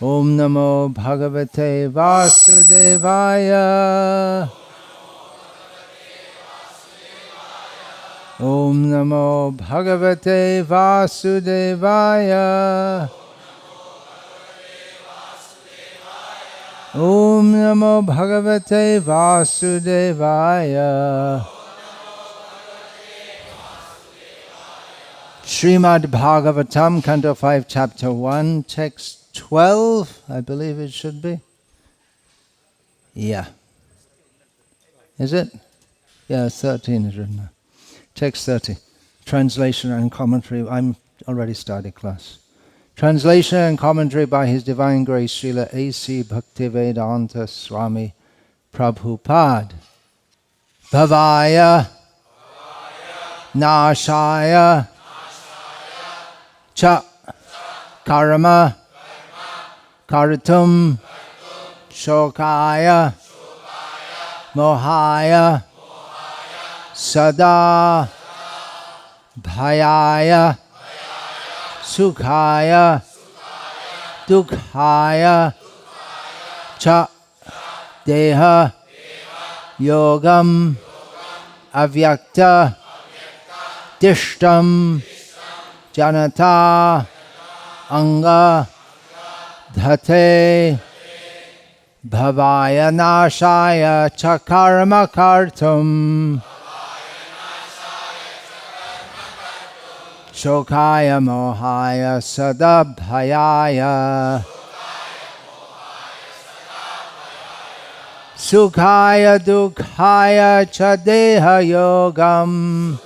Om Namo Bhagavate Vasudevaya. Om Namo Bhagavate Vasudevaya. Om Namo Bhagavate Vasudevaya. Srimad Bhagavatam, Canto 5, Chapter 1, Text 12, I believe it should be. Yeah. Is it? Yeah, 13 is written there. Text 30. Translation and commentary. I'm already started class. Translation and commentary by His Divine Grace Srila A.C. Bhaktivedanta Swami Prabhupada. Bhavaya Nashaya Cha Karma Karatum Shokaya Mohaya Sada Bhayaya Sukhaya Dukhaya Cha Deha Yogam Avyakta Dishtam Janata Anga Dhate Bhavaya Nashaya Chakarma Kartum Shokaya Mohaya Sadabhayaya Sukhaya Dukhaya Chadeha Yogam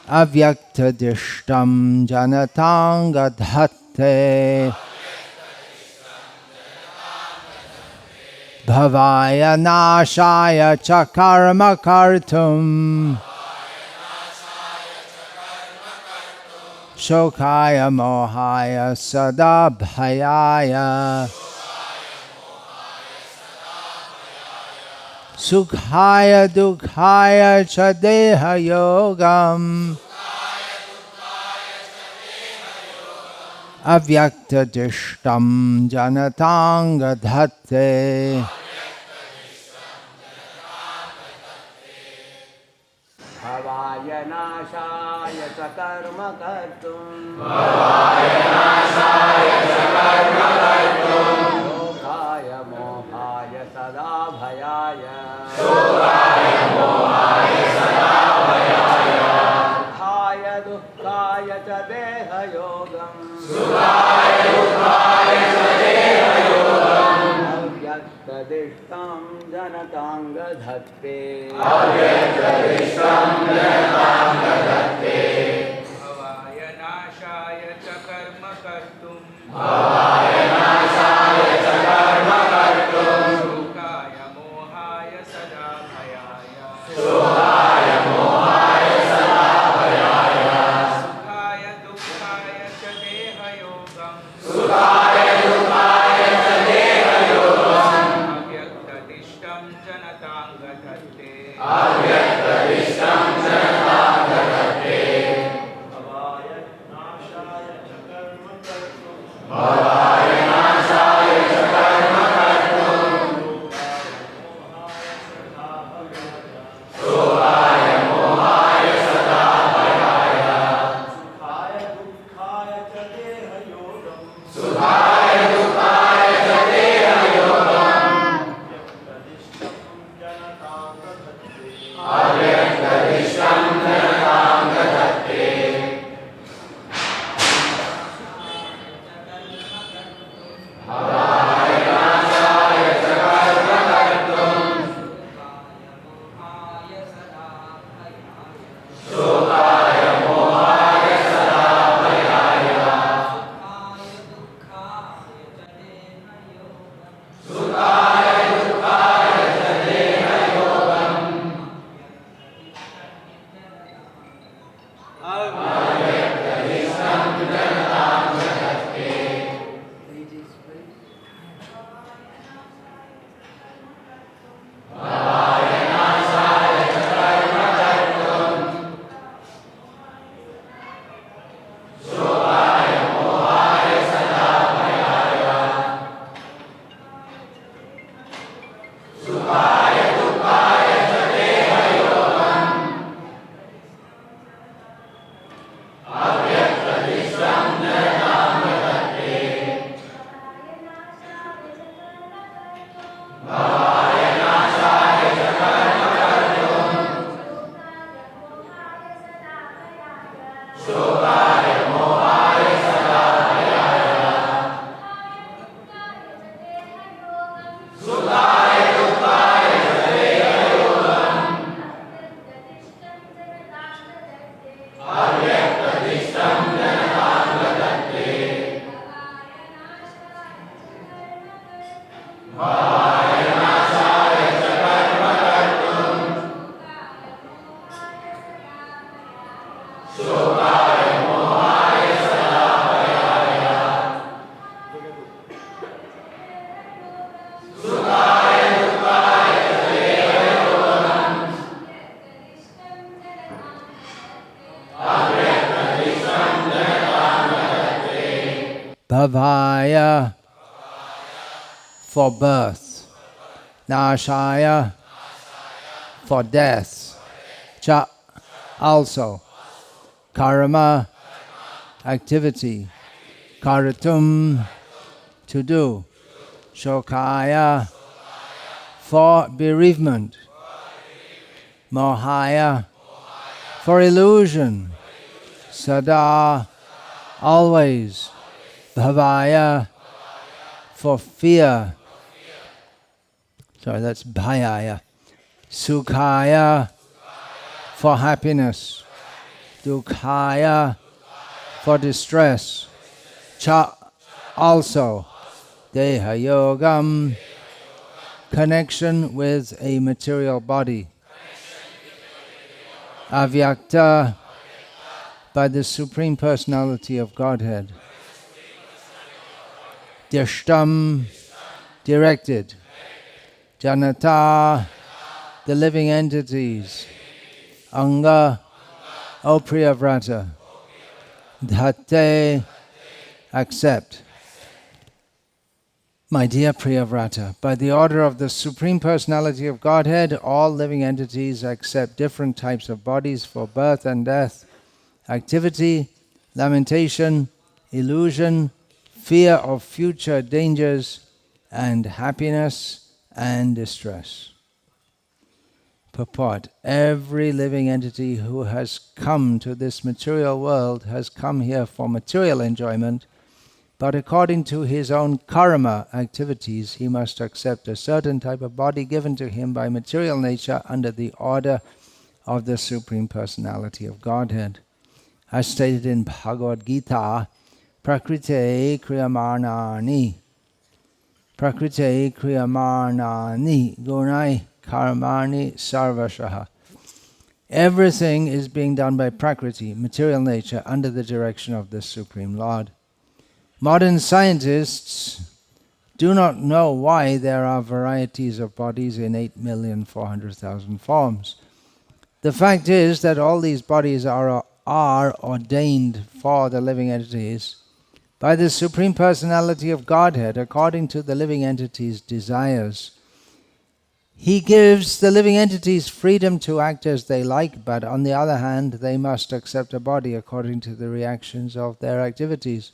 Avyakta Dishtam Janatanga Dhate Bhavaya Nashaya Chakarma Kartum Shokaya Mohaya Sadabhayaya Sukhaya Dukhaya Chadeha Yogam Avyakta Dishtam Janatanga Dhate Bhavaya Nashaya Chakarma Kartum Bhavaya Nashaya Chakarma Kartum Shokaya Mohaya Sadabhayaya Shokaya Mohaya Sadabhayaya Sukhaya Dukhaya Chadeha Yogam Sukhaya Dukhaya Chadeha Yogam Avyakta Dishtam Janatanga Dhate Avyakta Dishtam Janatanga Dhate Bhavaya Nashaya Chakarma Kartum Bhavaya Nashaya Chakarma Kartum Shokaya Mohaya Sadabhayaya Shokaya Mohaya Sadabhayaya Sukhaya Dukhaya Chadeha Yogam Sukhaya Dukhaya Chadeha Yogam Avyakta Dishtam Janatanga Dhate Avyakta Dishtam Janatanga Dhate Bhavaya Nashaya Chakarma Kartum Bhavaya Nashaya Chakarma Kartum Shokaya Mohaya Sadabhayaya Sukhaya Dukhaya Chadeha Yogam Sukhaya Dukhaya Chadeha Yogam Avyakta Dishtam Janatanga Dhate Bhavaya Nashaya Chakarma Kartum Shokaya Mohaya Sadabhayaya Bhavaya for birth, Nashaya for death, Cha also, Karma activity, Karatum to do, Shokaya for bereavement, Mohaya for illusion, Sada always, Bhavaya for fear, sorry, that's Bhayaya, Sukhaya for happiness, Dukhaya for distress, Cha also, Deha Yogam, connection with a material body, Avyakta, by the Supreme Personality of Godhead, Dishtam, directed, Janata, the living entities, Anga, O Priyavrata, Dhate, accept. My dear Priyavrata, by the order of the Supreme Personality of Godhead, all living entities accept different types of bodies for birth and death, activity, lamentation, illusion, fear of future dangers, and happiness and distress. Purport: every living entity who has come to this material world has come here for material enjoyment, but according to his own karma activities, he must accept a certain type of body given to him by material nature under the order of the Supreme Personality of Godhead. As stated in Bhagavad Gita, Prakrite Kriyamarnani Gunai Karmani Sarvashaha. Everything is being done by Prakriti, material nature, under the direction of the Supreme Lord. Modern scientists do not know why there are varieties of bodies in 8,400,000 forms. The fact is that all these bodies are ordained for the living entities by the Supreme Personality of Godhead according to the living entities' desires. He gives the living entities freedom to act as they like, but on the other hand, they must accept a body according to the reactions of their activities.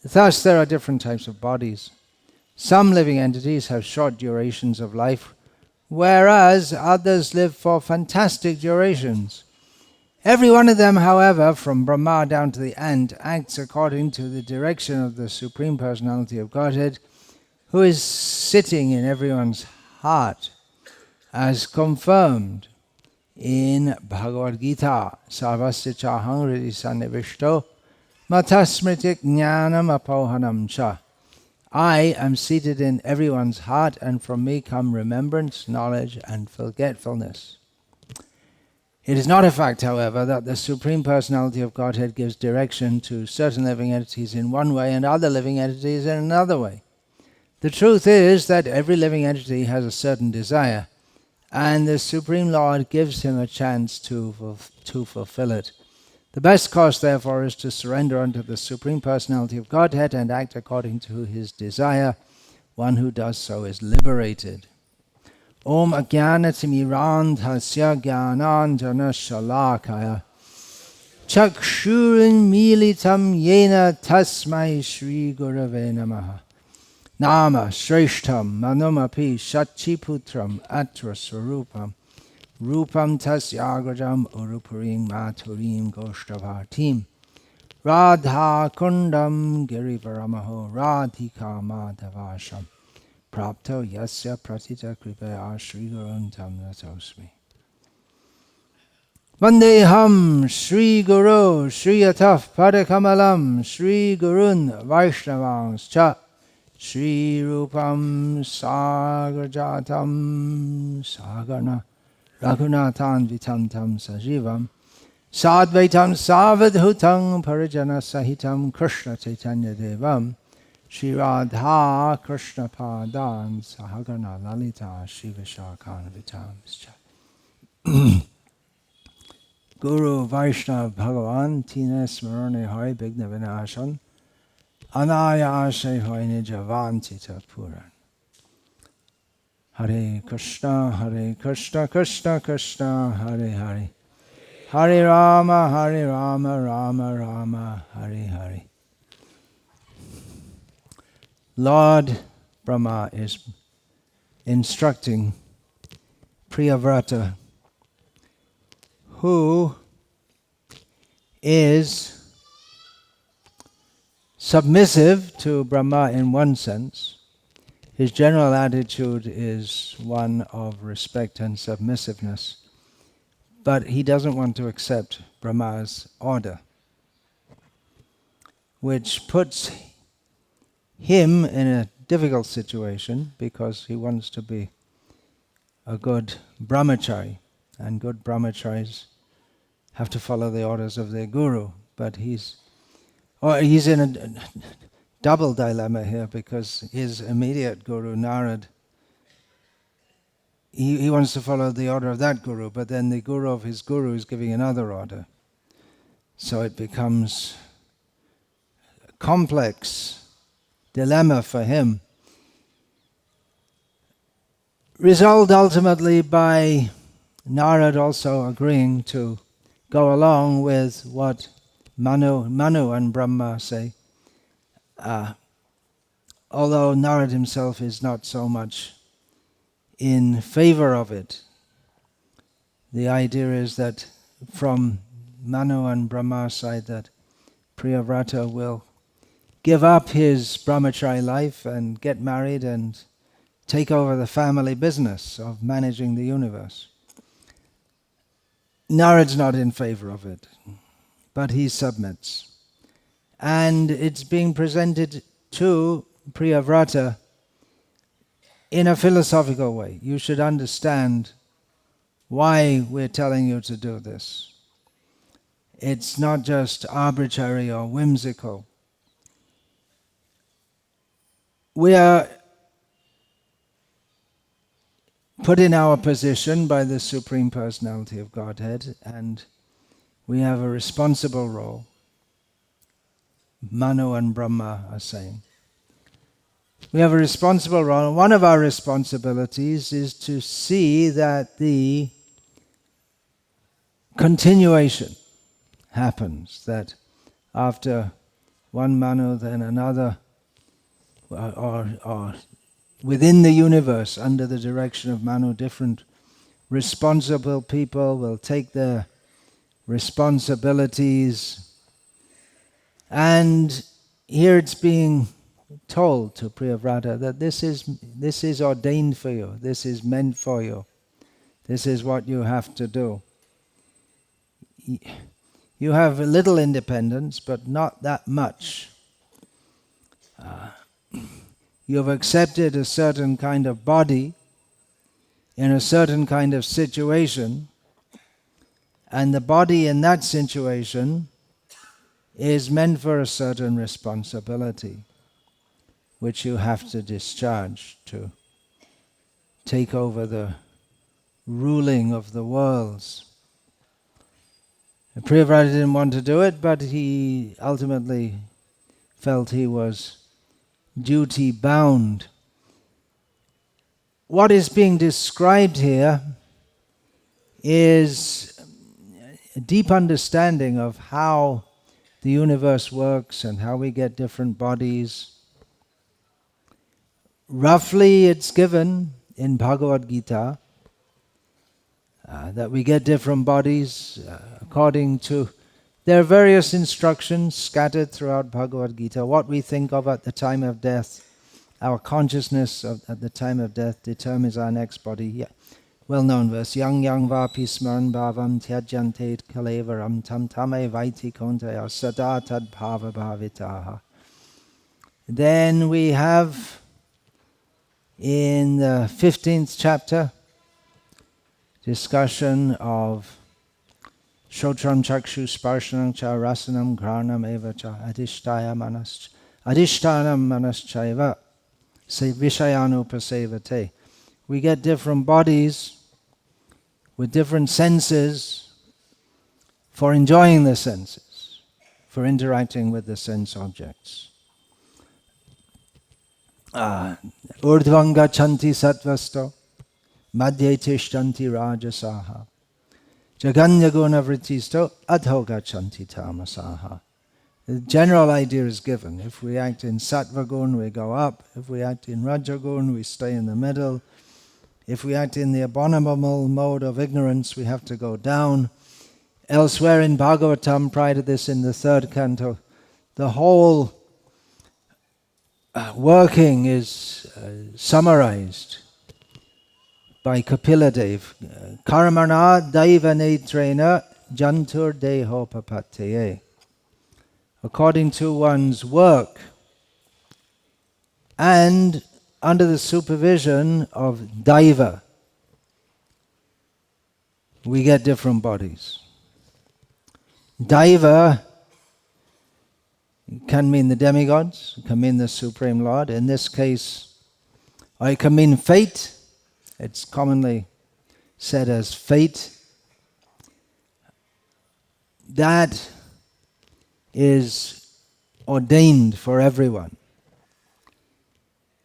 Thus, there are different types of bodies. Some living entities have short durations of life, whereas others live for fantastic durations. Every one of them, however, from Brahma down to the ant, acts according to the direction of the Supreme Personality of Godhead, who is sitting in everyone's heart, as confirmed in Bhagavad Gita, Sarvasya Chahang Hridi Sannivishto Matasmritik Jnanam Apohanam Cha. I am seated in everyone's heart, and from me come remembrance, knowledge, and forgetfulness. It is not a fact, however, that the Supreme Personality of Godhead gives direction to certain living entities in one way and other living entities in another way. The truth is that every living entity has a certain desire, and the Supreme Lord gives him a chance to fulfill it. The best course, therefore, is to surrender unto the Supreme Personality of Godhead and act according to his desire. One who does so is liberated. Om Ajnanatimmirandhasya Jnananjana Shalakaya Chakshurin Militam Yena Tasmai Shri Gurave Namaha. Nama Shreshtam Manumapi Shachiputram Atra Swarupam Rupam Tasyagrajam Urupurim Maturim Goshtavartim Radha Kundam Girivaramaho Radhika Madhavasham Prapto Yasya Pratita Kripaya Shri Guruntam Natosmi. Vandeham Shri Guru Shri Yataf Padakamalam Shri Gurun Vaishnavans Cha Shri Rupam Sagrajatam Sagarna Raghunathan Vitantam Sajivam Sadvaitam Savadhutam Parijana Sahitam Krishna Chaitanya Devam Shri Radha Krishna Padan Sahagana Lalita Shivashakan Vitam. Guru Vaishnav Bhagavan Tina Smarane Hari Bigna Vinashan anayashe hoine javanti tat puran. Hare Krishna, Krishna Krishna, Hare Hare. Hare Rama, Rama Rama, Hare Hare. Lord Brahma is instructing Priyavrata, who is submissive to Brahma in one sense. His general attitude is one of respect and submissiveness, but he doesn't want to accept Brahma's order, which puts him in a difficult situation because he wants to be a good brahmachari, and good brahmacharis have to follow the orders of their guru. But he's in a double dilemma here because his immediate guru, Narad, he wants to follow the order of that guru, but then the guru of his guru is giving another order. So it becomes a complex dilemma for him, resolved ultimately by Narad also agreeing to go along with what Manu and Brahma say, although Narad himself is not so much in favor of it. The idea is that from Manu and Brahma's side that Priyavrata will give up his brahmachari life and get married and take over the family business of managing the universe. Narad's not in favor of it, but he submits. And it's being presented to Priyavrata in a philosophical way. You should understand why we're telling you to do this. It's not just arbitrary or whimsical. We are put in our position by the Supreme Personality of Godhead, and we have a responsible role. Manu and Brahma are saying. We have a responsible role, and one of our responsibilities is to see that the continuation happens, that after one Manu, then another, or within the universe, under the direction of Manu, different responsible people will take their responsibilities. And here it's being told to Priyavrata that this is ordained for you, this is meant for you, this is what you have to do. You have a little independence, but not that much. You've accepted a certain kind of body in a certain kind of situation, and the body in that situation is meant for a certain responsibility, which you have to discharge to take over the ruling of the worlds. Priyavrata didn't want to do it, but he ultimately felt he was duty bound. What is being described here is a deep understanding of how the universe works and how we get different bodies. Roughly it's given in Bhagavad Gita that we get different bodies according to... There are various instructions scattered throughout Bhagavad Gita. What we think of at the time of death, our consciousness at the time of death determines our next body. Yeah. Well-known verse, yang yang vapi smaran bhavam tyajante kalevaram tam tame vaiti kontaya sada tad bhava bhavitaha. Then we have in the 15th chapter discussion of Shotram chakshu sparshanam cha rasanam granam eva cha adhishthanam manaschaiva vishayanu. We get different bodies with different senses for enjoying the senses, for interacting with the sense objects. Urdhvam gachanti sattvasto, madhye tishtanti rajasaha, jaganya gunavrittisto, adho gachanti tamasaha. The general idea is given. If we act in sattva gun, we go up. If we act in rajagun, we stay in the middle. If we act in the abominable mode of ignorance, we have to go down. Elsewhere in Bhagavatam, prior to this in the 3rd canto, the whole working is summarized by Kapila-dev. Karmana daiva netrena jantur deho papatye. According to one's work and under the supervision of Daiva, we get different bodies. Daiva can mean the demigods, it can mean the Supreme Lord. In this case, or it can mean fate. It's commonly said as fate. That is ordained for everyone.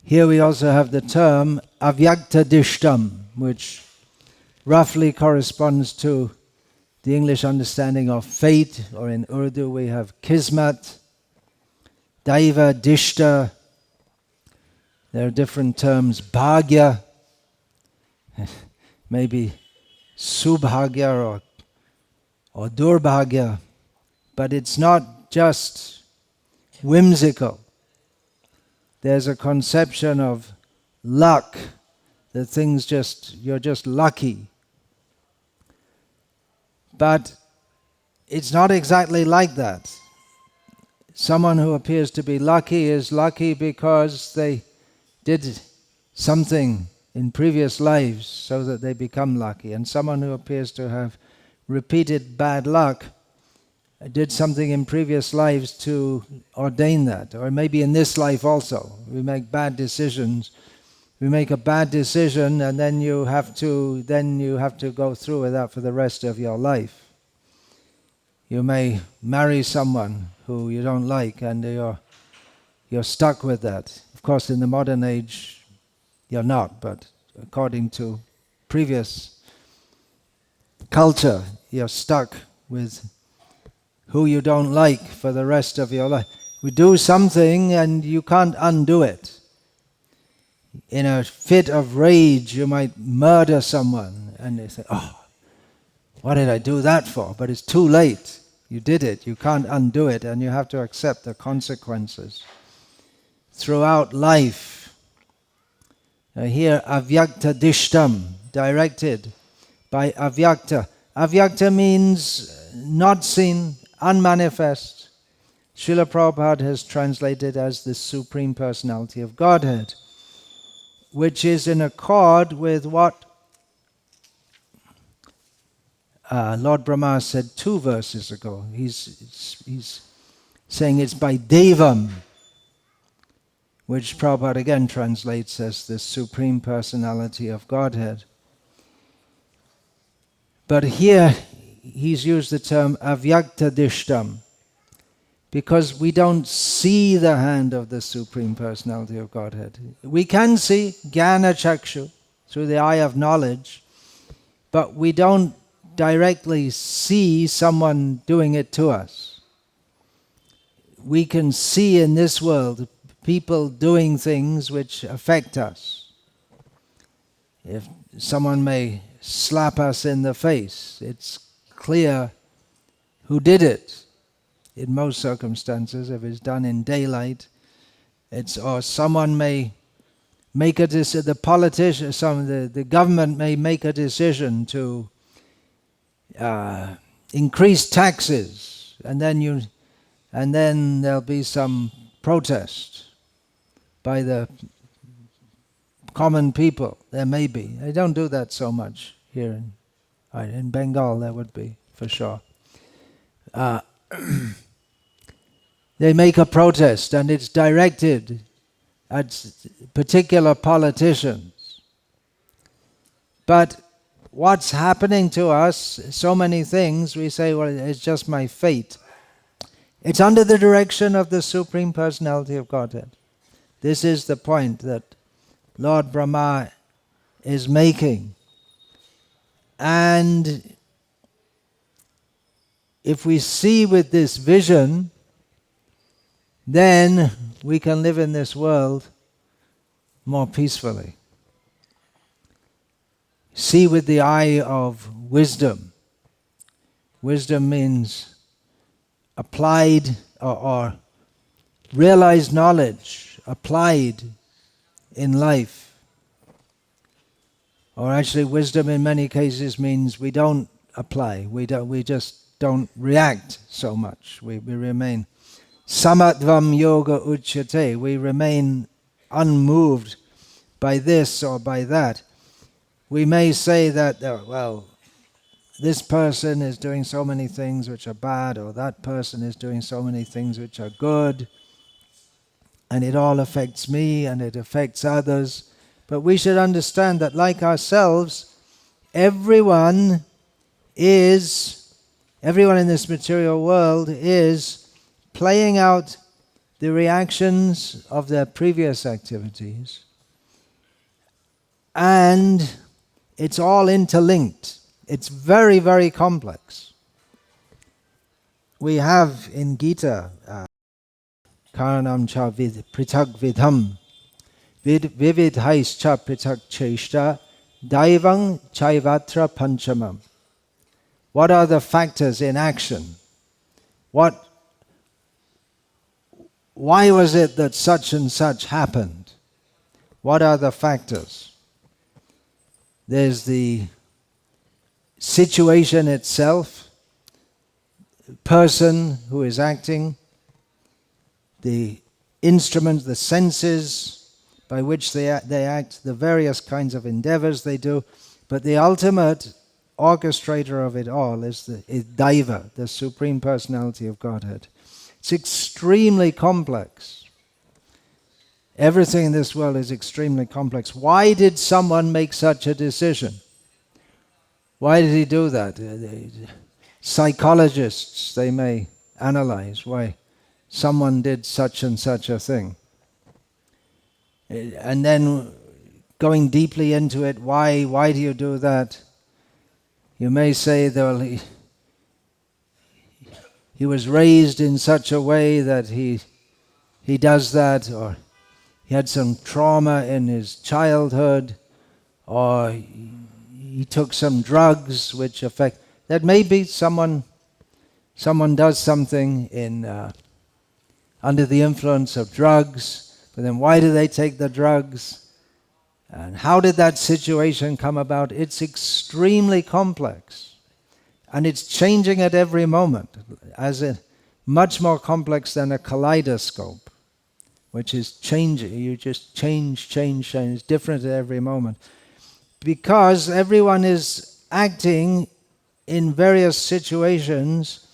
Here we also have the term avyaktadishtam, which roughly corresponds to the English understanding of fate, or in Urdu we have kismat, daiva, dishta. There are different terms, bhagya, maybe subhagya or durbhagya, but it's not just whimsical. There's a conception of luck, that you're just lucky. But it's not exactly like that. Someone who appears to be lucky is lucky because they did something in previous lives so that they become lucky. And someone who appears to have repeated bad luck did something in previous lives to ordain that. Or maybe in this life also. We make bad decisions. We make a bad decision and then you have to go through with that for the rest of your life. You may marry someone who you don't like and you're stuck with that. Of course, in the modern age, you're not, but according to previous culture, you're stuck with who you don't like for the rest of your life. We do something and you can't undo it. In a fit of rage, you might murder someone and they say, oh, what did I do that for? But it's too late. You did it. You can't undo it and you have to accept the consequences. Throughout life, here, avyakta dishtam, directed by avyakta. Avyakta means not seen, unmanifest. Srila Prabhupada has translated as the Supreme Personality of Godhead, which is in accord with what Lord Brahma said 2 verses ago. He's saying it's by Devam, which Prabhupada again translates as the Supreme Personality of Godhead. But here he's used the term avyaktadishtam, because we don't see the hand of the Supreme Personality of Godhead. We can see jnana chakshu, through the eye of knowledge, but we don't directly see someone doing it to us. We can see in this world people doing things which affect us. If someone may slap us in the face, it's clear who did it. In most circumstances, if it's done in daylight, or someone may make a decision. The politician, the government may make a decision to increase taxes, and then there'll be some protest by the common people. There may be. They don't do that so much here in Bengal. There would be for sure. They make a protest and it's directed at particular politicians. But what's happening to us, so many things, we say, well, it's just my fate. It's under the direction of the Supreme Personality of Godhead. This is the point that Lord Brahma is making. And if we see with this vision, then we can live in this world more peacefully. See with the eye of wisdom. Wisdom means applied or realized knowledge, applied in life. Or actually, wisdom in many cases means we don't apply. We just don't react so much. We remain samatvam yoga uchyate. We remain unmoved by this or by that. We may say that, well, this person is doing so many things which are bad, or that person is doing so many things which are good, and it all affects me and it affects others. But we should understand that, like ourselves, everyone in this material world is playing out the reactions of their previous activities, and it's all interlinked. It's very, very complex. We have in Gita, Karanam cha pritag vidham, vividhais cha pritag cheshta, daivang chaivatra panchamam. What are the factors in action? Why was it that such and such happened? What are the factors? There's the situation itself, person who is acting, the instruments, the senses by which they act, the various kinds of endeavors they do, but the ultimate orchestrator of it all is Daiva, the Supreme Personality of Godhead. It's extremely complex. Everything in this world is extremely complex. Why did someone make such a decision? Why did he do that? Psychologists, they may analyze why someone did such and such a thing. And then going deeply into it, why do you do that? You may say, well, he was raised in such a way that he does that, or he had some trauma in his childhood, or he took some drugs which affect. That may be someone does something under the influence of drugs, but then why do they take the drugs? And how did that situation come about? It's extremely complex. And it's changing at every moment, much more complex than a kaleidoscope, which is changing. You just change. It's different at every moment. Because everyone is acting in various situations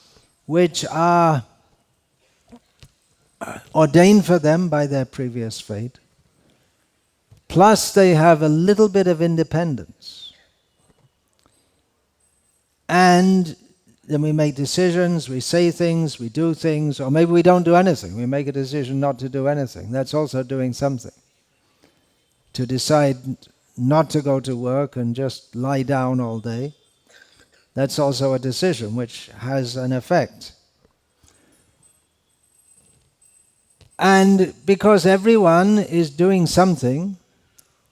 which are ordained for them by their previous fate. Plus they have a little bit of independence. And then we make decisions, we say things, we do things, or maybe we don't do anything. We make a decision not to do anything. That's also doing something. To decide not to go to work and just lie down all day, that's also a decision which has an effect. And because everyone is doing something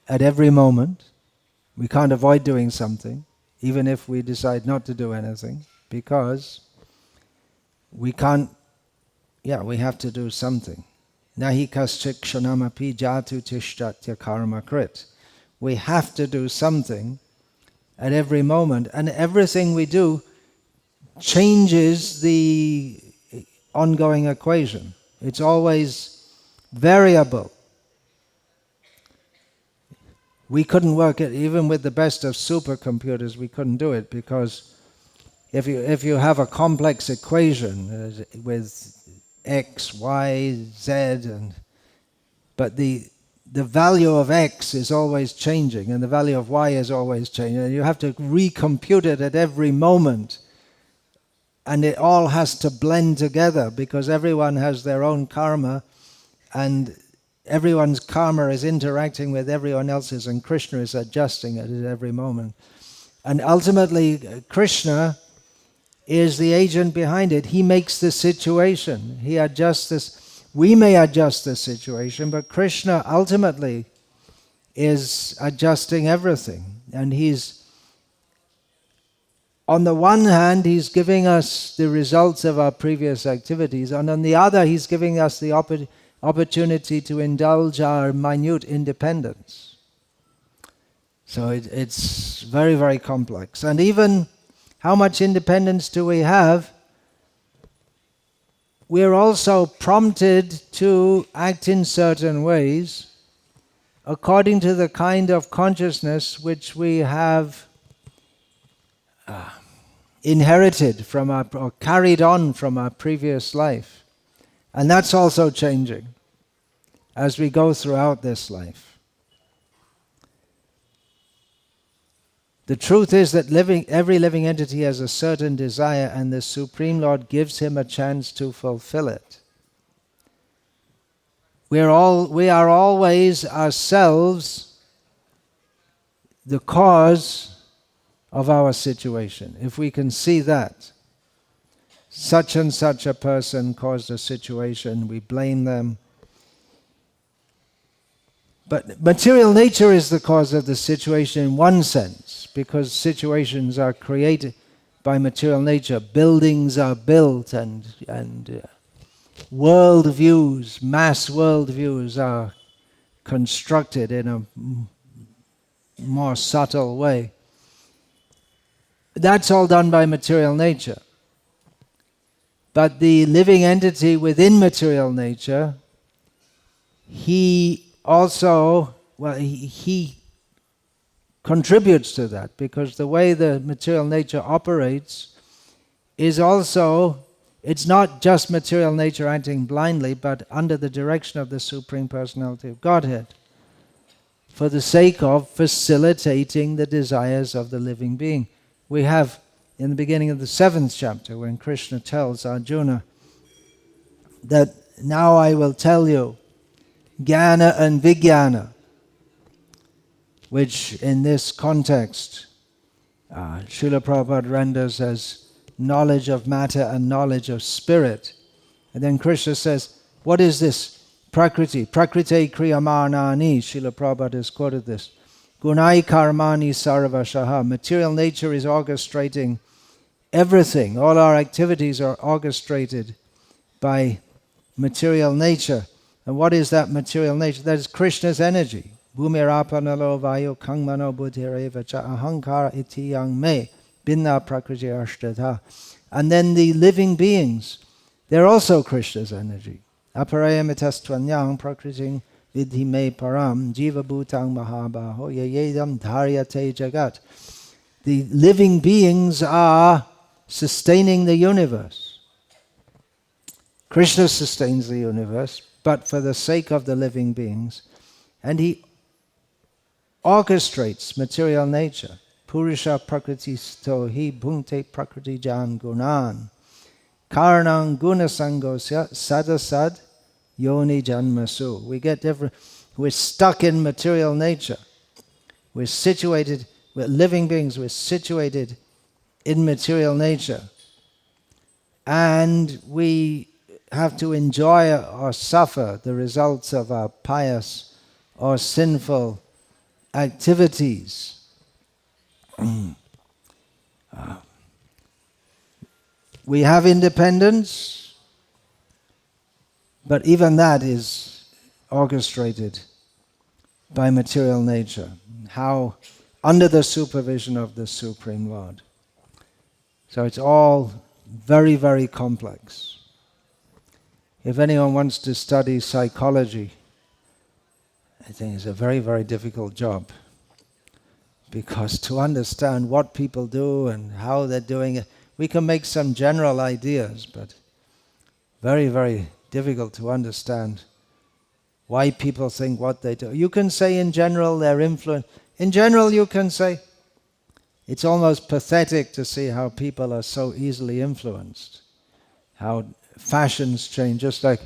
at every moment, we can't avoid doing something, even if we decide not to do anything, because we have to do something. Nahi kaschik kshanamapi jatu tishtatya karma krit. We have to do something at every moment, and everything we do changes the ongoing equation. It's always variable. We couldn't work it, even with the best of supercomputers, we couldn't do it, because if you have a complex equation with x, y, z, but the value of x is always changing and the value of y is always changing, and you have to recompute it at every moment, and it all has to blend together because everyone has their own karma, and everyone's karma is interacting with everyone else's, and Krishna is adjusting it at every moment. And ultimately, Krishna is the agent behind it. He makes the situation. He adjusts this. We may adjust the situation, but Krishna ultimately is adjusting everything. And he's, on the one hand, he's giving us the results of our previous activities, and on the other, he's giving us the opportunity to indulge our minute independence. So it's very, very complex. And even how much independence do we have? We're also prompted to act in certain ways according to the kind of consciousness which we have inherited from or carried on from our previous life. And that's also changing as we go throughout this life. The truth is that every living entity has a certain desire, and the Supreme Lord gives him a chance to fulfill it. We are always ourselves the cause of our situation. If we can see that, such and such a person caused a situation, we blame them. But material nature is the cause of the situation in one sense, because situations are created by material nature. Buildings are built, and worldviews, mass worldviews are constructed in a more subtle way. That's all done by material nature. But the living entity within material nature, he also, he contributes to that, because the way the material nature operates is also, it's not just material nature acting blindly, but under the direction of the Supreme Personality of Godhead, for the sake of facilitating the desires of the living being. We have in the beginning of the 7th chapter, when Krishna tells Arjuna that now I will tell you Jnana and Vijnana, which in this context Srila Prabhupada renders as knowledge of matter and knowledge of spirit. And then Krishna says, what is this? Prakriti. Prakriti kriyamanani. Srila Prabhupada has quoted this. Gunai karmani sarvashaha. Material nature is orchestrating everything. All our activities are orchestrated by material nature. And what is that material nature? That is Krishna's energy. Bhumirapanalo vayo kangmano buddhireva cha ahankara iti yang me binna prakriti ashtata. And then the living beings, they're also Krishna's energy. Aparayamitastvanyang prakriting vidhi me param jiva bhutang mahabaho yayedam dharyate jagat. The living beings are sustaining the universe. Krishna sustains the universe, but for the sake of the living beings. And he orchestrates material nature. Purusha prakriti sto hi bhunte prakriti jan gunan. Karanang gunasangosya sadasad yoni janmasu. We're stuck in material nature. We're living beings, we're situated in material nature. And we have to enjoy or suffer the results of our pious or sinful activities. We have independence, but even that is orchestrated by material nature. How? Under the supervision of the Supreme Lord. So it's all very, very complex. If anyone wants to study psychology, I think it's a very, very difficult job, because to understand what people do and how they're doing it, we can make some general ideas, but very, very difficult to understand why people think what they do. You can say in general they're influenced. In general you can say it's almost pathetic to see how people are so easily influenced, how fashions change. Just like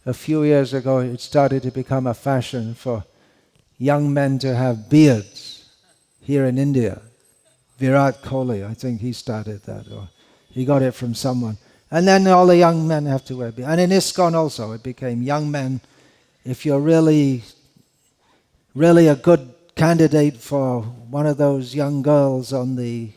a few years ago it started to become a fashion for young men to have beards here in India. Virat Kohli, I think he started that, or he got it from someone. And then all the young men have to wear beards. And in ISKCON also, it became young men, if you're really a good candidate for one of those young girls on the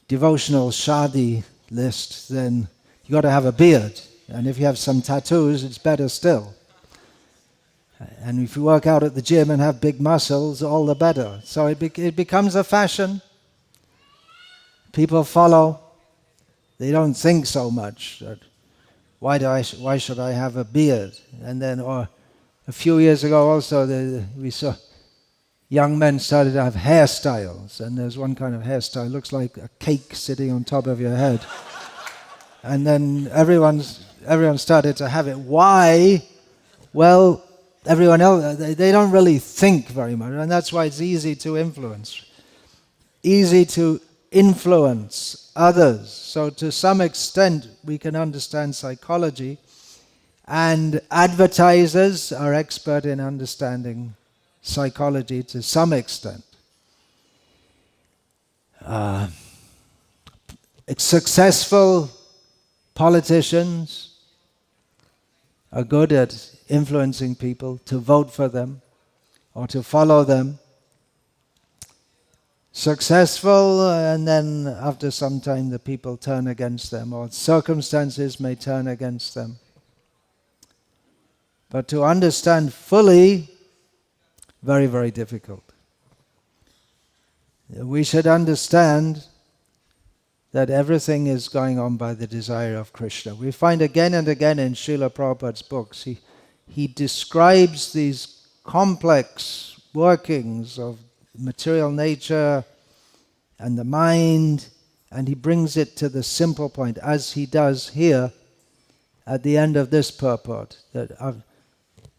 devotional shadi list, then you got to have a beard. And if you have some tattoos, it's better still. And if you work out at the gym and have big muscles, all the better. So it becomes a fashion. People follow. They don't think so much that why should I have a beard? And then, or a few years ago also, we saw young men started to have hairstyles. And there's one kind of hairstyle, looks like a cake sitting on top of your head. And then everyone started to have it. Why? Well, everyone else, they don't really think very much, and that's why it's easy to influence. Easy to influence others. So to some extent we can understand psychology, and advertisers are expert in understanding psychology to some extent. Successful politicians are good at influencing people to vote for them or to follow them. Successful, and then after some time the people turn against them, or circumstances may turn against them. But to understand fully, very, very difficult. We should understand that everything is going on by the desire of Krishna. We find again and again in Srila Prabhupada's books, he describes these complex workings of material nature and the mind, and he brings it to the simple point, as he does here at the end of this purport, that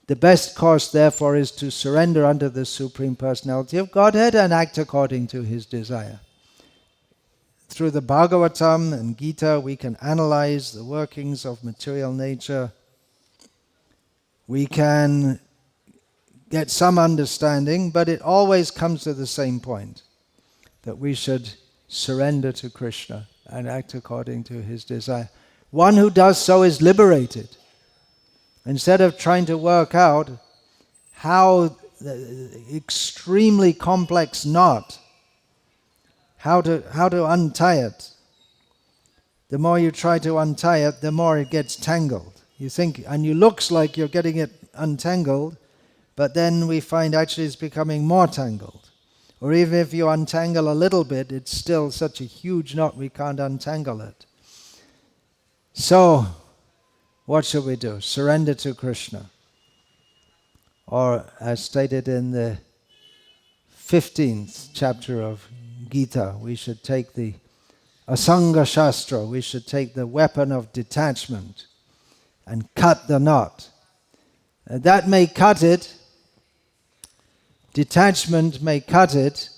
the best course therefore is to surrender unto the Supreme Personality of Godhead and act according to his desire. Through the Bhagavatam and Gita we can analyze the workings of material nature. We can get some understanding, but it always comes to the same point, that we should surrender to Krishna and act according to his desire. One who does so is liberated. Instead of trying to work out how the extremely complex knot, how to untie it, the more you try to untie it, the more it gets tangled. You think, and you looks like you're getting it untangled, but then we find actually it's becoming more tangled. Or even if you untangle a little bit, it's still such a huge knot we can't untangle it. So, what should we do? Surrender to Krishna. Or as stated in the 15th chapter of Gita, we should take the Asanga Shastra, we should take the weapon of detachment and cut the knot. That may cut it, detachment may cut it,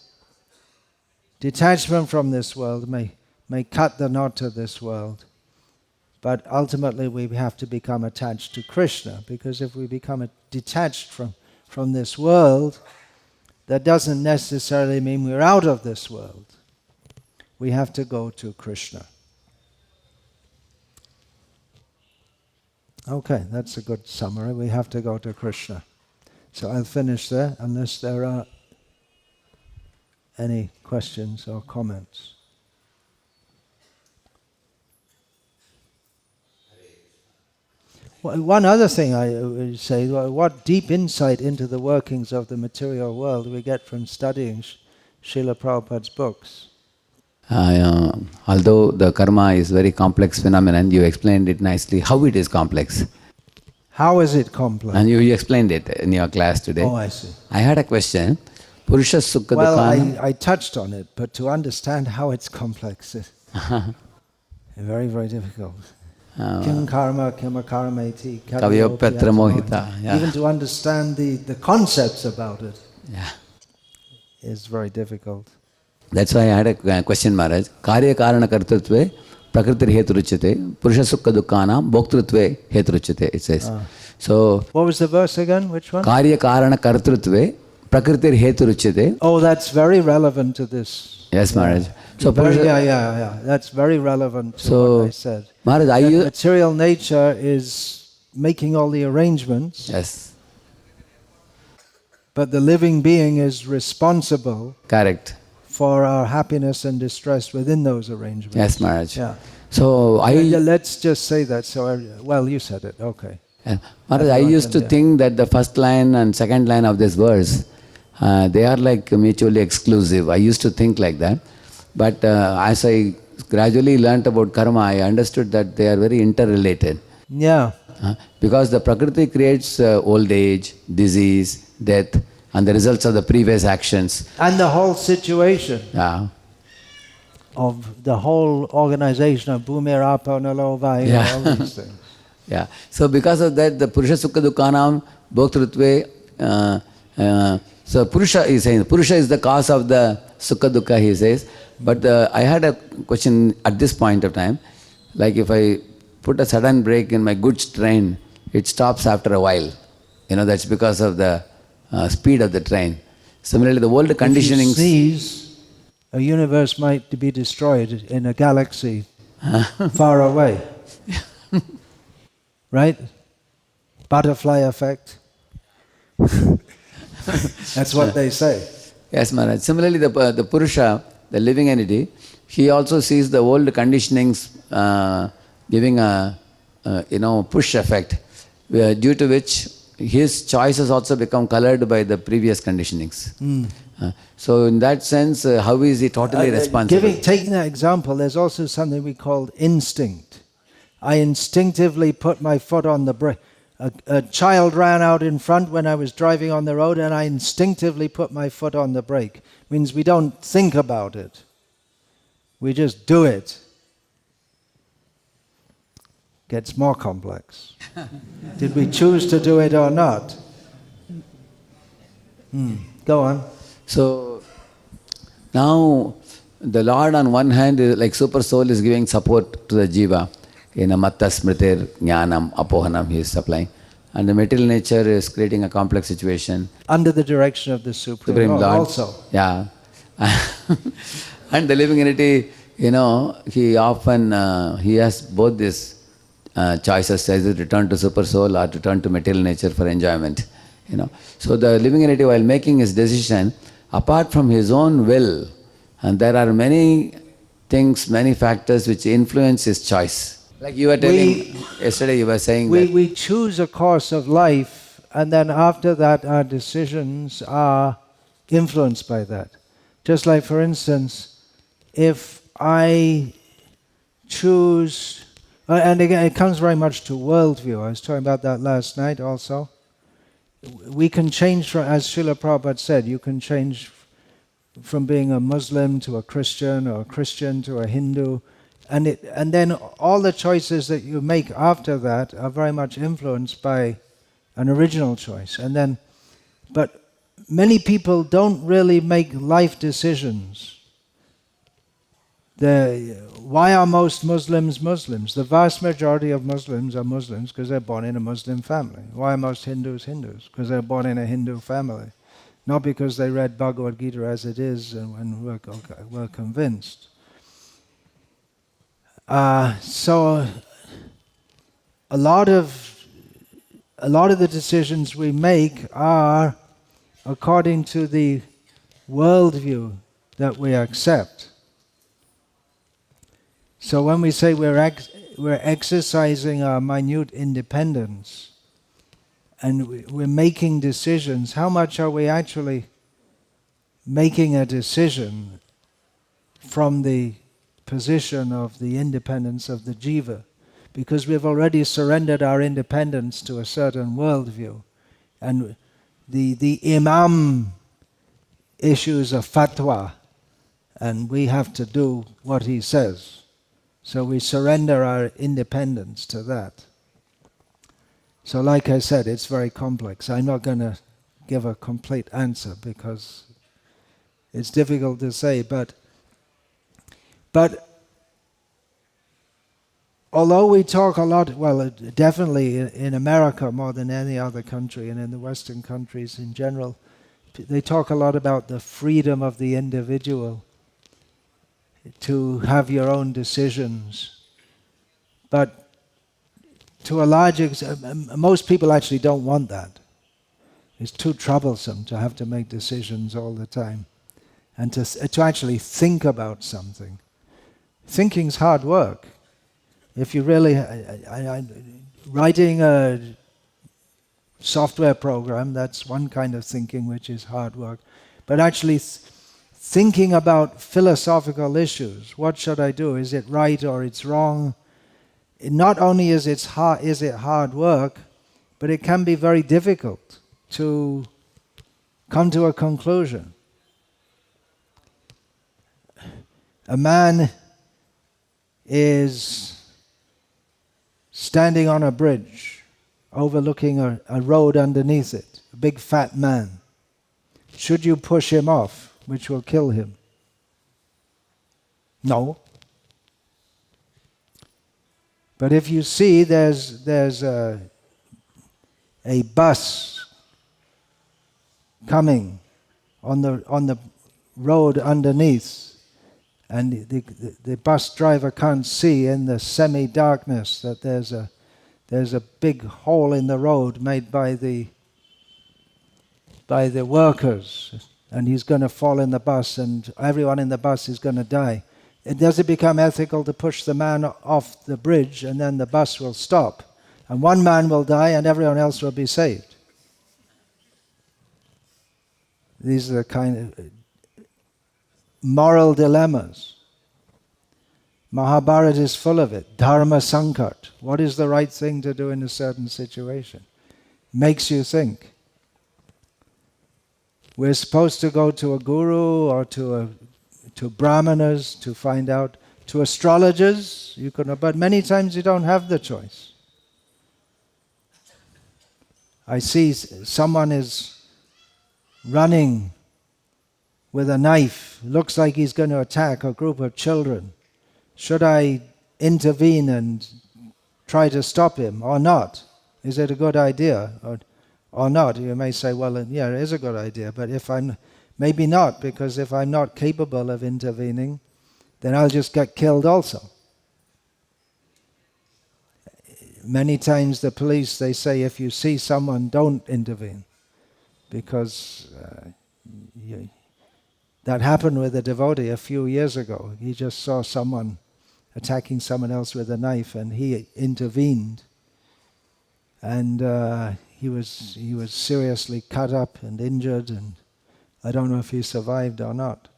detachment from this world may cut the knot of this world. But ultimately we have to become attached to Krishna, because if we become detached from this world, that doesn't necessarily mean we're out of this world. We have to go to Krishna. Okay, that's a good summary. We have to go to Krishna. So I'll finish there, unless there are any questions or comments. Well, one other thing I would say, what deep insight into the workings of the material world we get from studying Srila Prabhupada's books. Although the karma is very complex phenomenon, you explained it nicely, how it is complex. How is it complex? And you explained it in your class today. Oh, I see. I had a question. Purusha Sukha Well, Dukhanam. I touched on it, but to understand how it's complex is very, very difficult. Kim karma, kim akarmeti, Kavyo Petra Mohita. Yeah. Even to understand the concepts about it Yeah. is very difficult. That's why I had a question, Maharaj. Karya Karana Kartatve Prakritir heturuchyate, Purusha Sukha Dukkhanam Bhoktrutve heturuchyate, it says. So, What was the verse again? Which one? Karya Karana Kartrutve, Prakritir heturuchyate. Oh, that's very relevant to this. Yes, Maharaj. So, Yeah. That's very relevant to what I said. Maharaj, That material nature is making all the arrangements, yes, but the living being is responsible correct. for our happiness and distress within those arrangements. Yes, Maharaj. Yeah. So, Let's just say that. Well, you said it. Okay. Maharaj, I used to think that the first line and second line of this verse, they are like mutually exclusive. I used to think like that. But as I gradually learnt about karma, I understood that they are very interrelated. Yeah. Because the Prakriti creates old age, disease, death, and the results of the previous actions. And the whole situation Yeah. of the whole organization of Bhumir Apo Nalo Vayu, all these things. Yeah. So because of that, the Purusha Sukha Dukkhanam Bhoktrutve, so Purusha is saying, Purusha is the cause of the Sukha Dukkha, he says. But I had a question at this point of time, like if I put a sudden brake in my goods train, it stops after a while. That's because of the speed of the train. Similarly, the world conditionings... If you sneeze, a universe might be destroyed in a galaxy far away. Right? Butterfly effect. That's what they say. Yes, Maharaj. Similarly, the Purusha, the living entity, he also sees the old conditionings giving a push effect, due to which his choices also become colored by the previous conditionings. So in that sense, how is he totally responsible? Taking that example, there's also something we call instinct. I instinctively put my foot on the brake. A child ran out in front when I was driving on the road, and I instinctively put my foot on the brake. Means we don't think about it. We just do it. Gets more complex. Did we choose to do it or not? Go on. So now the Lord on one hand, like super soul, is giving support to the jiva. Matta smritir jnanam apohanam he is supplying. And the material nature is creating a complex situation. Under the direction of the Supreme Lord also. Yeah. And the living entity, he often, he has both these choices, either return to super soul or return to material nature for enjoyment. So the living entity, while making his decision, apart from his own will, and there are many things, many factors which influence his choice. Like you were telling yesterday, you were saying that we choose a course of life, and then after that our decisions are influenced by that. Just like, for instance, if I choose, and again it comes very much to worldview, I was talking about that last night also. We can change from, as Srila Prabhupada said, you can change from being a Muslim to a Christian, or a Christian to a Hindu. And then all the choices that you make after that are very much influenced by an original choice. But many people don't really make life decisions. Why are most Muslims Muslims? The vast majority of Muslims are Muslims because they're born in a Muslim family. Why are most Hindus Hindus? Because they're born in a Hindu family. Not because they read Bhagavad Gita as it is and were convinced. So a lot of the decisions we make are according to the worldview that we accept. So when we say we're exercising our minute independence and we're making decisions, how much are we actually making a decision from the position of the independence of the jiva? Because we've already surrendered our independence to a certain worldview. And the imam issues a fatwa, and we have to do what he says. So we surrender our independence to that. So like I said, it's very complex. I'm not going to give a complete answer because it's difficult to say, but although we talk a lot, well, definitely in America more than any other country, and in the Western countries in general, they talk a lot about the freedom of the individual to have your own decisions. But to a large extent, most people actually don't want that. It's too troublesome to have to make decisions all the time, and to actually think about something. Thinking's hard work. If you really, writing a software program, that's one kind of thinking which is hard work. But actually thinking about philosophical issues, what should I do? Is it right or it's wrong? Not only is it hard work, but it can be very difficult to come to a conclusion. A man is standing on a bridge, overlooking a road underneath it, a big fat man. Should you push him off, which will kill him? No. But if you see there's a bus coming on the road underneath, and the bus driver can't see in the semi-darkness that there's a big hole in the road made by the workers, and he's going to fall in the bus, and everyone in the bus is going to die. Does it become ethical to push the man off the bridge, and then the bus will stop, and one man will die, and everyone else will be saved? These are the kind of moral dilemmas. Mahabharata is full of it. Dharma sankat. What is the right thing to do in a certain situation? Makes you think. We're supposed to go to a guru or to brahmanas to find out, to astrologers, but many times you don't have the choice. I see someone is running with a knife, looks like he's going to attack a group of children. Should I intervene and try to stop him or not? Is it a good idea or not? You may say, well, yeah, it is a good idea, but maybe not, because if I'm not capable of intervening, then I'll just get killed also. Many times the police, they say, if you see someone, don't intervene, because that happened with a devotee a few years ago. He just saw someone attacking someone else with a knife, and he intervened, and he was seriously cut up and injured, and I don't know if he survived or not.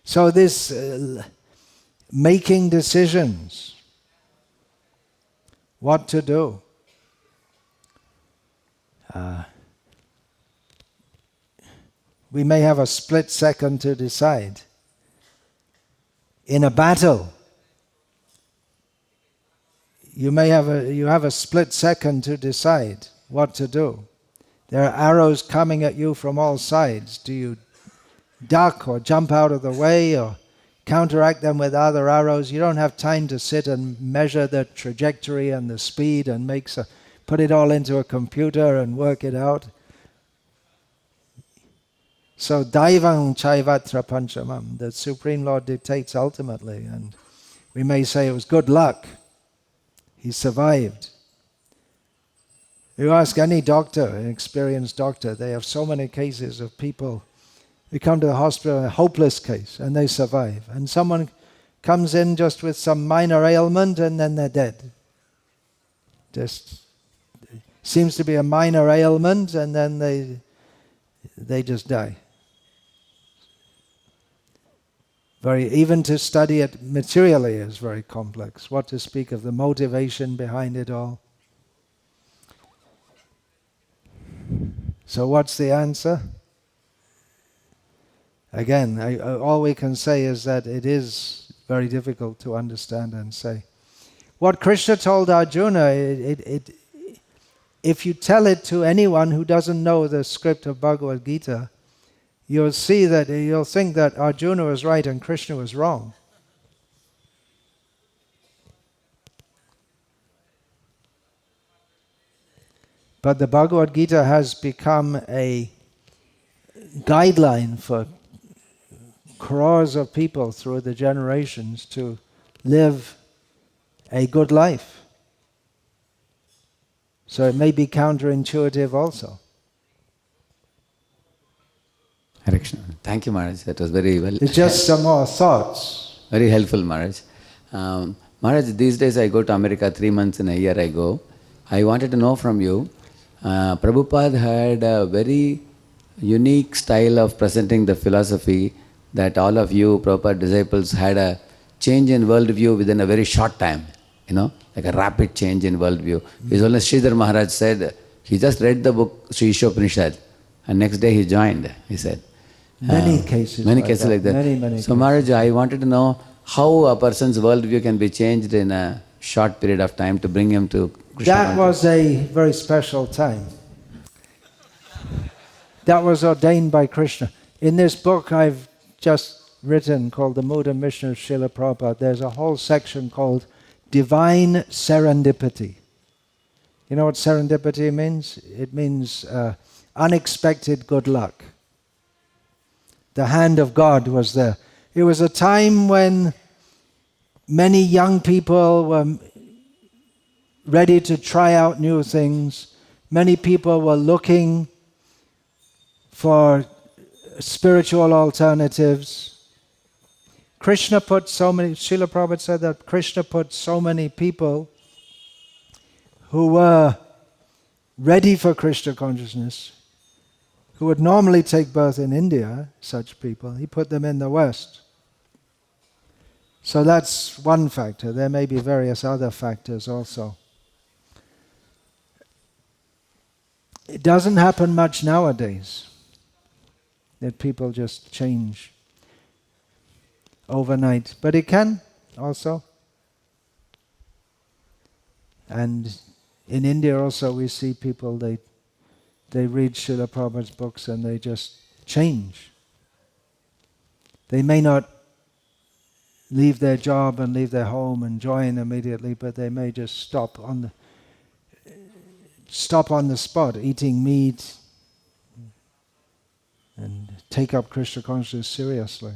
So this making decisions, what to do. We may have a split second to decide. In a battle, you have a split second to decide what to do. There are arrows coming at you from all sides. Do you duck or jump out of the way or counteract them with other arrows? You don't have time to sit and measure the trajectory and the speed and put it all into a computer and work it out. So Daivang Chaivatra Panchamam, the Supreme Lord dictates ultimately, and we may say it was good luck. He survived. You ask any doctor, an experienced doctor, they have so many cases of people who come to the hospital, a hopeless case, and they survive. And someone comes in just with some minor ailment and then they're dead. Just seems to be a minor ailment and then they just die. Even to study it materially is very complex. What to speak of the motivation behind it all. So what's the answer? Again, all we can say is that it is very difficult to understand and say. What Krishna told Arjuna, if you tell it to anyone who doesn't know the script of Bhagavad Gita, you'll think that Arjuna was right and Krishna was wrong. But the Bhagavad Gita has become a guideline for crores of people through the generations to live a good life. So it may be counterintuitive also. Hare Krishna. Thank you, Maharaj. That was very well. It's just some more thoughts. Very helpful, Maharaj. Maharaj, these days I go to America, 3 months in a year I go. I wanted to know from you, Prabhupada had a very unique style of presenting the philosophy that all of you, Prabhupada disciples, had a change in worldview within a very short time, like a rapid change in worldview. His Holiness Sridhar Maharaj said, he just read the book Sri Ishopanishad and next day he joined, he said. Many cases like that. Many so cases. Maharaj, I wanted to know how a person's worldview can be changed in a short period of time to bring him to Krishna. That was a very special time. That was ordained by Krishna. In this book I've just written called The Mood and Mission of Srila Prabhupada, there's a whole section called Divine Serendipity. You know what serendipity means? It means unexpected good luck. The hand of God was there. It was a time when many young people were ready to try out new things. Many people were looking for spiritual alternatives. Krishna put so many, Srila Prabhupada said that Krishna put so many people who were ready for Krishna consciousness, who would normally take birth in India, such people, he put them in the West. So that's one factor. There may be various other factors also. It doesn't happen much nowadays that people just change overnight, but it can also. And in India also we see people, they read Srila Prabhupada's books and they just change. They may not leave their job and leave their home and join immediately, but they may just stop on the spot, eating meat, and take up Krishna consciousness seriously.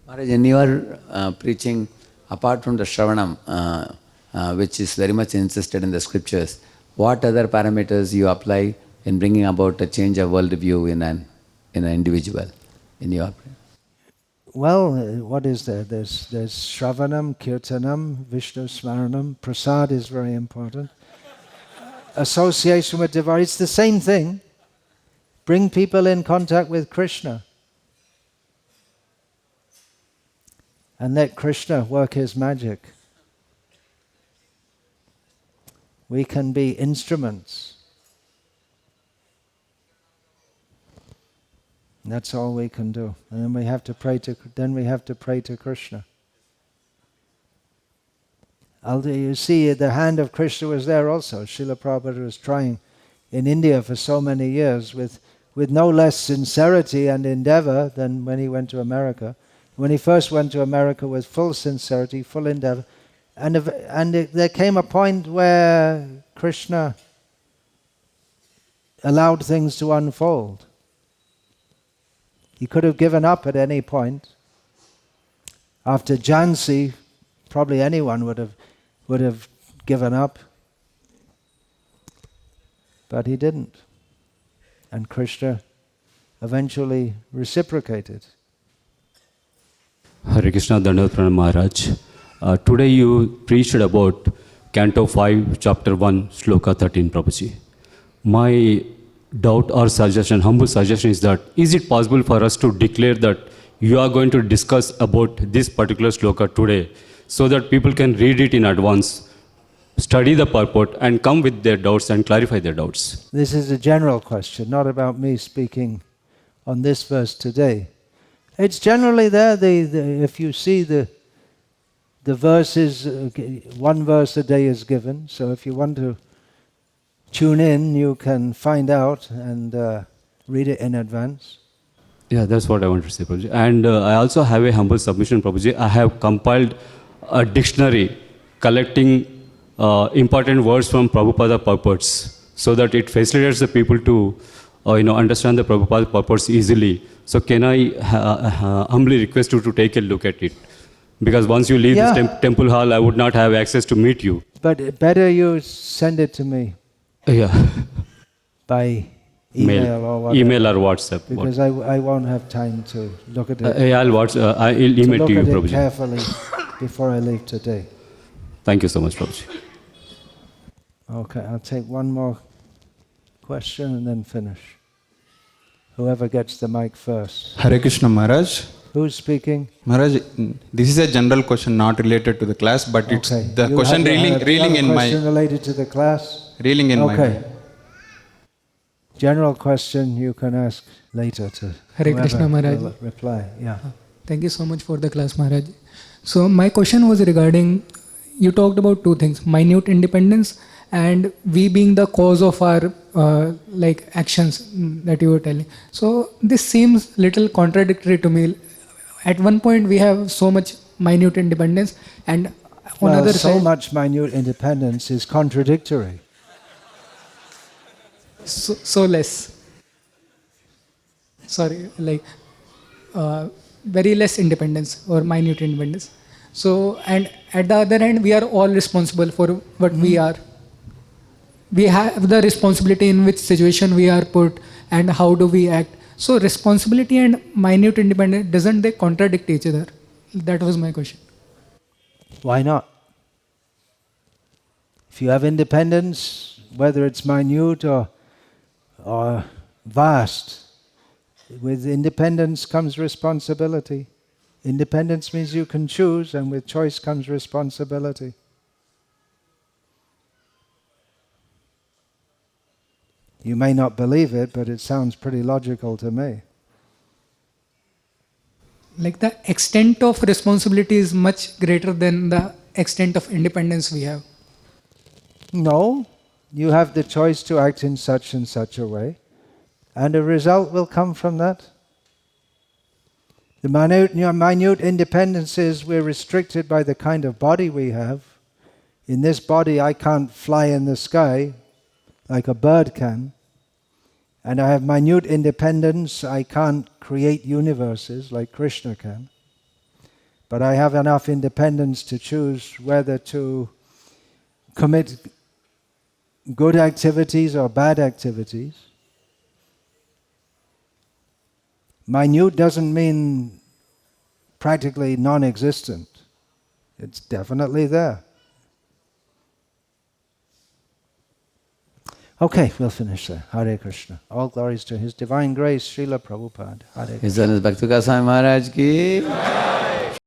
Maharaj, in your preaching, apart from the Shravanam, which is very much insisted in the scriptures, what other parameters you apply in bringing about a change of worldview in an individual, in your opinion? Well, what is there? There's Shravanam, Kirtanam, Vishnu Smaranam. Prasad is very important. Association with Divine, it's the same thing. Bring people in contact with Krishna. And let Krishna work his magic. We can be instruments. And that's all we can do. And then we have to pray to Krishna. You see, the hand of Krishna was there also. Srila Prabhupada was trying in India for so many years with no less sincerity and endeavor than when he went to America. When he first went to America with full sincerity, full endeavor, and there came a point where Krishna allowed things to unfold. He could have given up at any point. After Jhansi, probably anyone would have given up. But he didn't. And Krishna eventually reciprocated. Hare Krishna, Dandavad Pranam Maharaj. Today you preached about Canto 5, Chapter 1, Shloka 13, Prabhuji. My doubt or suggestion, humble suggestion is that, is it possible for us to declare that you are going to discuss about this particular shloka today so that people can read it in advance, study the purport and come with their doubts and clarify their doubts? This is a general question, not about me speaking on this verse today. It's generally there. If you see the verses, one verse a day is given. So if you want to tune in, you can find out and read it in advance. Yeah, that's what I want to say, Prabhuji. And I also have a humble submission, Prabhuji. I have compiled a dictionary collecting important words from Prabhupada purports. so that it facilitates the people to understand the Prabhupada purpose easily. So can I humbly request you to take a look at it? Because once you leave Yeah. this temple hall, I would not have access to meet you. But better you send it to me Yeah. by email or whatever. Email or WhatsApp. Because I won't have time to look at it. I'll to email look to you, at it Prabhuji. carefully before I leave today. Thank you so much, Prabhuji. Okay, I'll take one more question and then finish. Whoever gets the mic first. Hare Krishna Maharaj. Who's speaking? Maharaj, this is a general question not related to the class, but it's Okay. the You question have a reeling in question my related to the class? reeling in my Okay. mind. General question you can ask later to Hare Krishna whoever Maharaj. will reply. Yeah. Thank you so much for the class, Maharaj. So my question was regarding, you talked about two things, minute independence and we being the cause of our actions that you were telling. So this seems little contradictory to me. At one point we have so much minute independence and on Well, other so side, much minute independence is contradictory. so less. Sorry, very less independence or minute independence. So, and at the other hand, we are all responsible for what we are. We have the responsibility in which situation we are put and how do we act. So, responsibility and minute independence, doesn't they contradict each other? That was my question. Why not? If you have independence, whether it's minute or vast, with independence comes responsibility. Independence means you can choose, and with choice comes responsibility. You may not believe it, but it sounds pretty logical to me. Like the extent of responsibility is much greater than the extent of independence we have. No, you have the choice to act in such and such a way, and a result will come from that. The minute independence is we're restricted by the kind of body we have. In this body I can't fly in the sky like a bird can. And I have minute independence, I can't create universes like Krishna can. But I have enough independence to choose whether to commit good activities or bad activities. Minute doesn't mean practically non-existent. It's definitely there. Okay, we'll finish there. Hare Krishna. All glories to His Divine Grace, Srila Prabhupada. Hare Krishna. His Holiness Bhakti Vikasa Maharaj ki